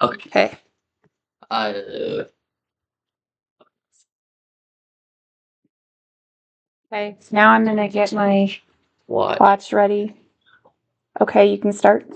Okay. Okay, now I'm gonna get my What? watch ready. Okay, you can start.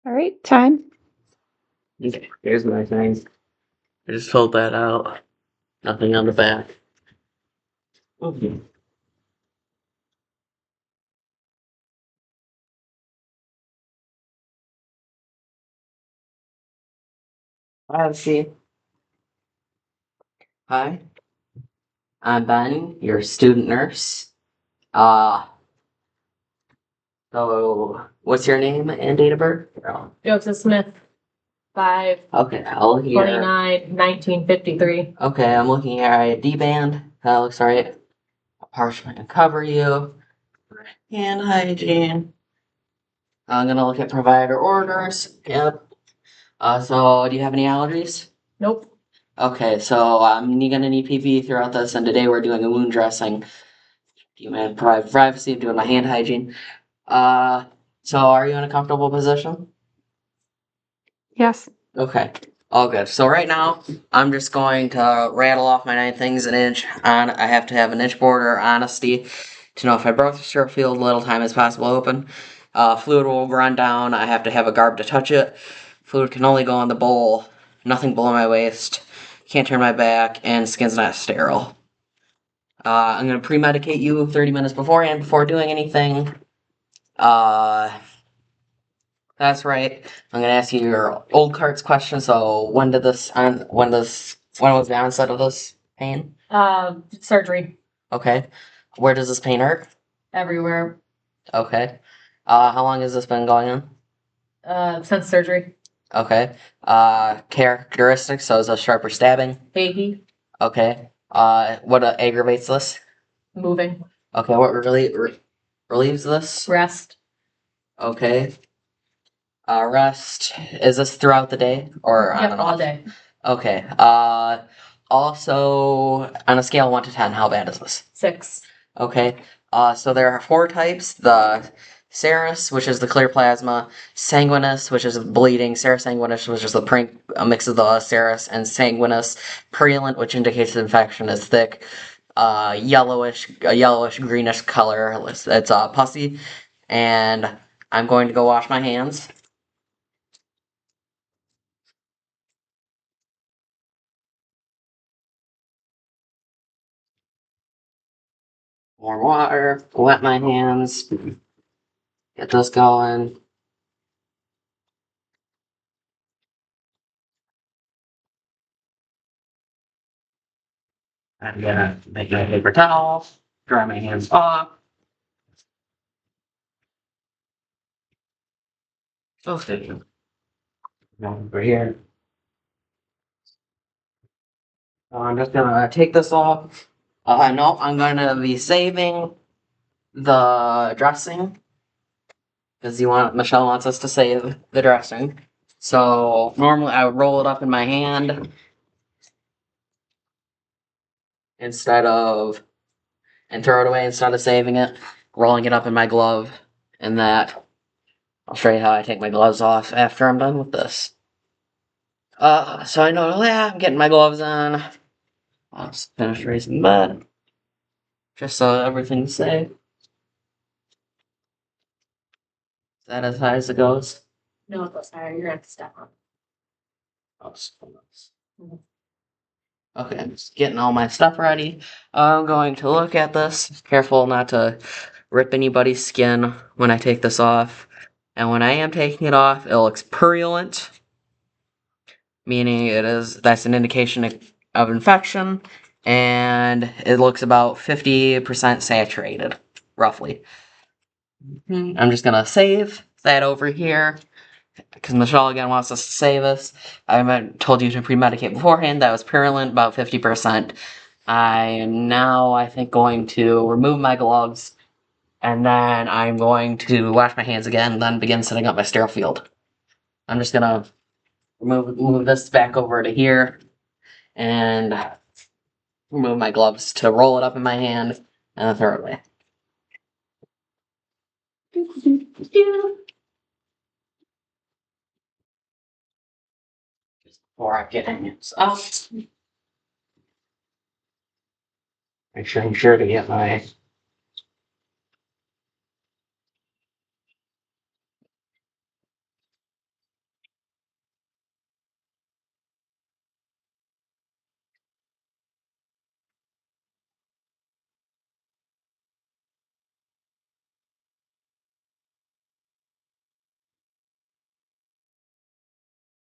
All right, time. Okay, here's my thing. I just pulled that out. Nothing on the back. Okay. Let's see. Hi, I'm Ben, your student nurse. Uh, so what's your name and date of birth? Oh, Joseph Smith, 5 okay, I'll hear. 29 1953. Okay, I'm looking here at a D-band. That looks right. A parchment to cover you. Hand hygiene. I'm gonna look at provider orders. Yep. So do you have any allergies? Nope. Okay, so I'm gonna need PPE throughout this, and today we're doing a wound dressing. Do you mind provide privacy of doing my hand hygiene? So are you in a comfortable position? Yes. Okay, all good. So right now, I'm just going to rattle off my 9 things an inch on. I have to have an inch border honesty to know if I broke the strip field, little time as possible open. Fluid will run down. I have to have a garb to touch it. Fluid can only go in the bowl, nothing below my waist. Can't turn my back, and skin's not sterile. I'm gonna pre-medicate you 30 minutes beforehand before doing anything. Uh, that's right. I'm gonna ask you your old carts question. So when was the onset of this pain? Surgery Okay. Where does this pain hurt? everywhere. Okay. How long has this been going on? Since surgery. Okay. Characteristics. So is it sharp or stabbing? Achy. Okay. What aggravates this? Moving. Okay. What relieves this? Rest. Okay. Rest. Is this throughout the day or on Yep, and all off? day. Okay. Also, on a scale of 1 to 10, how bad is this? 6. Okay. So there are 4 types: the serous, which is the clear plasma; sanguinous, which is bleeding; serosanguinous, which is the a mix of the serous and sanguinous; purulent, which indicates the infection is thick; a yellowish greenish color. It's pussy, and I'm going to go wash my hands. Warm water, wet my hands, get this going. I'm gonna make my paper towel, dry my hands off. Okay. Now over here. I'm just gonna take this off. No, I'm gonna be saving the dressing because Michelle wants us to save the dressing. So normally I would roll it up in my hand instead of and throw it away instead of saving it, rolling it up in my glove, and that. I'll show you how I take my gloves off after I'm done with this. So I know, yeah, I'm getting my gloves on. I'll just finish raising the bed, just so everything's safe. Is that as high as it goes? No, it goes higher. You're gonna have to step on. Oh, so nice. Okay, I'm just getting all my stuff ready. I'm going to look at this. Careful not to rip anybody's skin when I take this off. And when I am taking it off, it looks purulent, meaning that's an indication of infection, and it looks about 50% saturated, roughly. I'm just gonna save that over here because Michelle again wants us to save this. I told you to pre-medicate beforehand. That was purulent, about 50%. I am now, I think, going to remove my gloves, and then I'm going to wash my hands again, and then begin setting up my sterile field. I'm just gonna move this back over to here, and remove my gloves to roll it up in my hand, and then throw it away. Just before I get hands up, make sure I'm sure to get my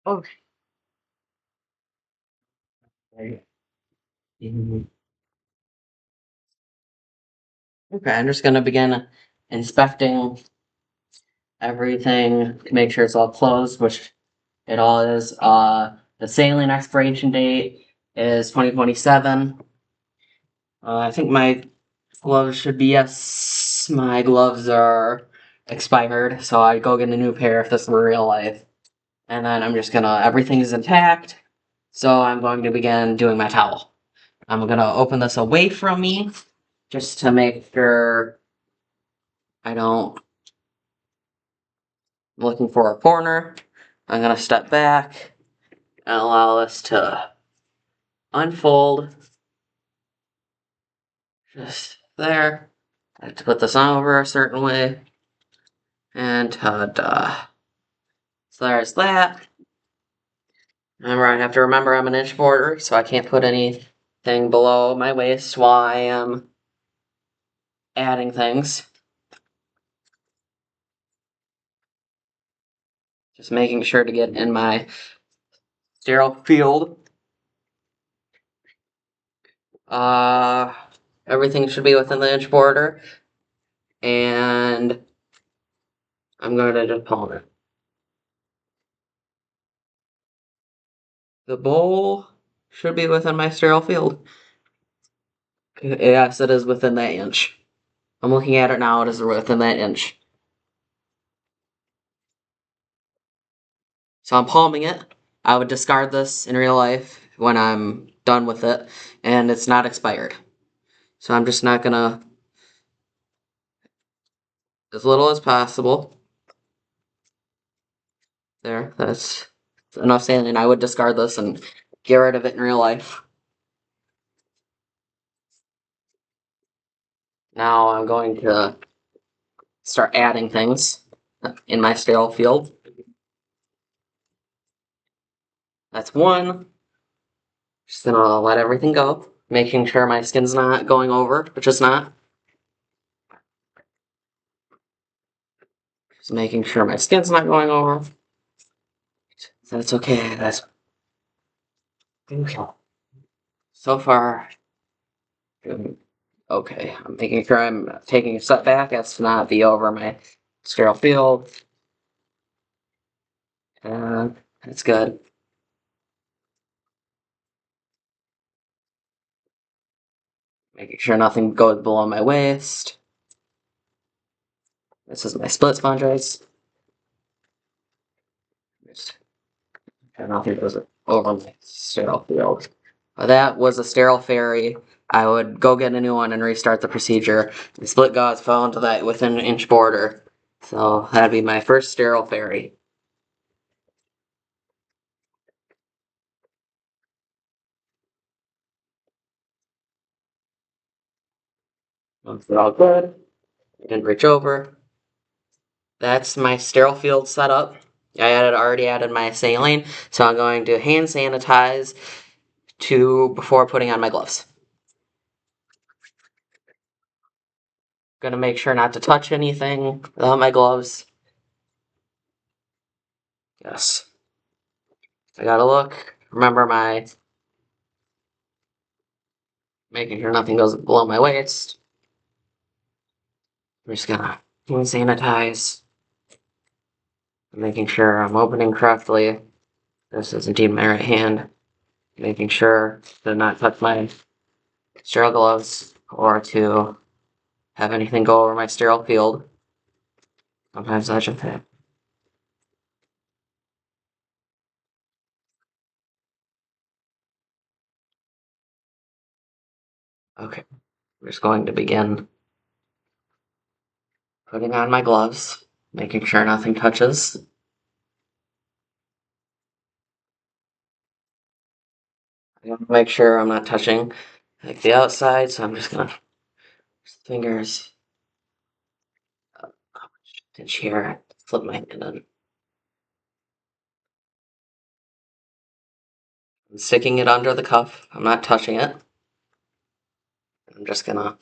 oh. Okay, I'm just gonna begin inspecting everything to make sure it's all closed, which it all is. The saline expiration date is 2027. I think my gloves should be, yes, my gloves are expired, so I'd go get a new pair if this were real life. And then I'm just gonna, everything is intact, so I'm going to begin doing my towel. I'm gonna open this away from me, just to make sure I don't, I'm looking for a corner. I'm gonna step back and allow this to unfold. Just there. I have to put this on over a certain way. And ta-da. So there's that. Remember, I have to remember I'm an inch border, so I can't put anything below my waist while I am adding things. Just making sure to get in my sterile field. Everything should be within the inch border. And I'm going to just palm it. The bowl should be within my sterile field. Yes, it is within that inch. I'm looking at it now, it is within that inch. So I'm palming it. I would discard this in real life when I'm done with it, and it's not expired. So I'm just not gonna, as little as possible. There, that's enough saline. I would discard this and get rid of it in real life. Now I'm going to start adding things in my sterile field. That's one. Just gonna let everything go, making sure my skin's not going over, which is not. Just making sure my skin's not going over. That's okay. That's okay. So far, okay. I'm making sure I'm taking a step back as to not be over my sterile field. That's good. Making sure nothing goes below my waist. This is my split sponge ice. Nothing goes over my sterile field. That was a sterile fairy. I would go get a new one and restart the procedure. The split gauze fell into that within an inch border. So that'd be my first sterile fairy. Once they're all good, and reach over. That's my sterile field setup. I already added my saline, so I'm going to hand sanitize before putting on my gloves. Gonna make sure not to touch anything without my gloves. Yes. I gotta look. Remember making sure nothing goes below my waist. I'm just gonna hand sanitize. Making sure I'm opening correctly. This isn't even my right hand. Making sure to not touch my sterile gloves or to have anything go over my sterile field. Sometimes that should happen. Okay, I'm just going to begin putting on my gloves, making sure nothing touches. I want to make sure I'm not touching like the outside, so I'm just gonna fingers and here, flip my hand in. I'm sticking it under the cuff. I'm not touching it. I'm just gonna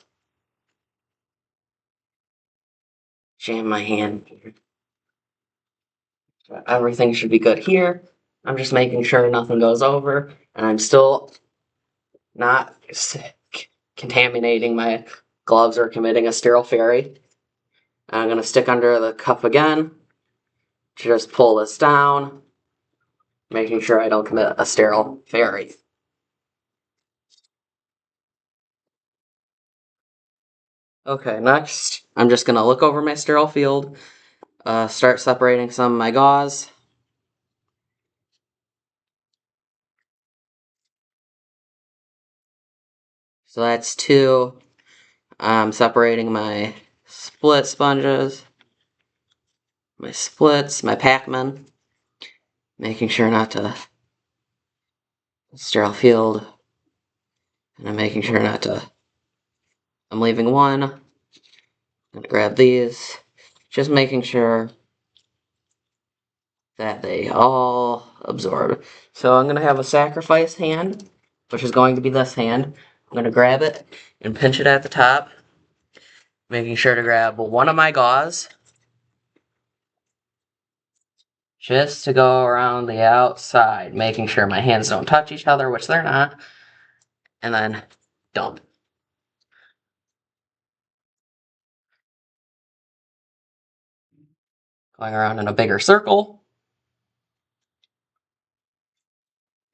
jam my hand here. Everything should be good here. I'm just making sure nothing goes over, and I'm still not contaminating my gloves or committing a sterile fairy. I'm going to stick under the cuff again, just pull this down, making sure I don't commit a sterile fairy. Okay, next, I'm just going to look over my sterile field, start separating some of my gauze. So that's 2. I'm separating my split sponges, my splits, my Pac-Man, making sure not to sterile field, and I'm making sure not to, I'm leaving 1, I'm gonna grab these, just making sure that they all absorb. So I'm gonna have a sacrifice hand, which is going to be this hand. I'm gonna grab it and pinch it at the top, making sure to grab one of my gauze, just to go around the outside, making sure my hands don't touch each other, which they're not, and then dump. Going around in a bigger circle,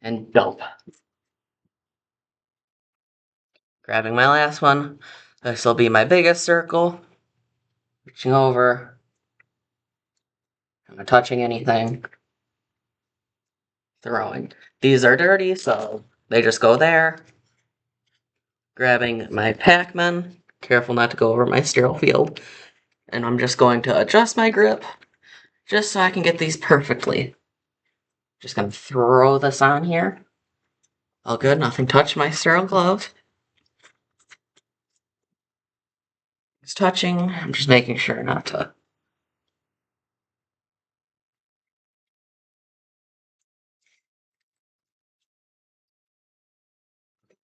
and dump. Grabbing my last one, this will be my biggest circle, reaching over, not touching anything, throwing. These are dirty, so they just go there. Grabbing my Pac-Man, careful not to go over my sterile field, and I'm just going to adjust my grip, just so I can get these perfectly. Just gonna throw this on here. All good, nothing touched my sterile glove. It's touching, I'm just making sure not to.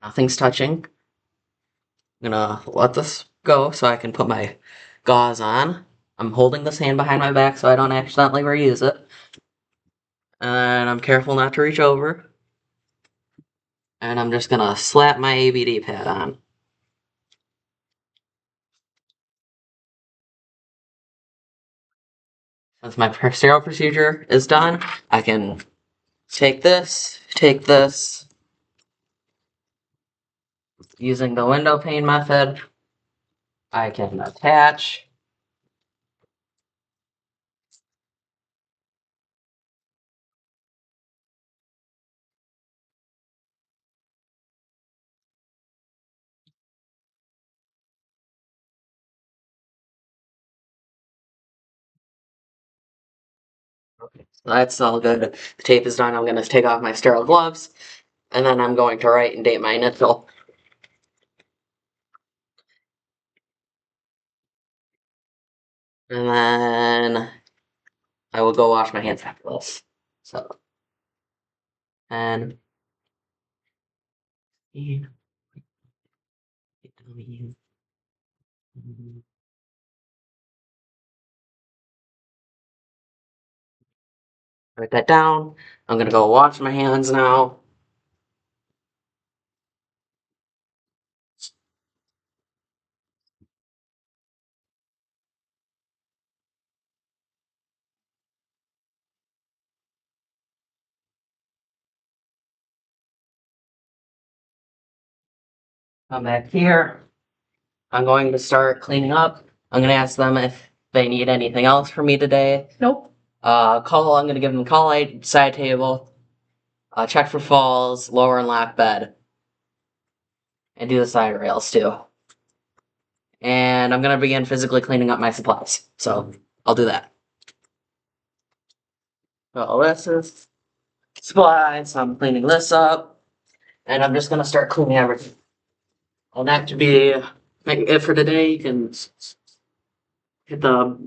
Nothing's touching. I'm gonna let this go so I can put my gauze on. I'm holding this hand behind my back so I don't accidentally reuse it. And I'm careful not to reach over. And I'm just gonna slap my ABD pad on. Once my sterile procedure is done, I can take this, using the window pane method. I can attach. Okay, so that's all good. The tape is done. I'm going to take off my sterile gloves, and then I'm going to write and date my initial. And then I will go wash my hands after this. So, and And write that down. I'm gonna go wash my hands now. Come back here. I'm going to start cleaning up. I'm gonna ask them if they need anything else from me today. Nope. I'm gonna give them a call light, side table, check for falls, lower and lock bed, and do the side rails too. And I'm gonna begin physically cleaning up my supplies. So I'll do that. So this is supplies. I'm cleaning this up, and I'm just gonna start cleaning everything. And that to be it for today. You can hit the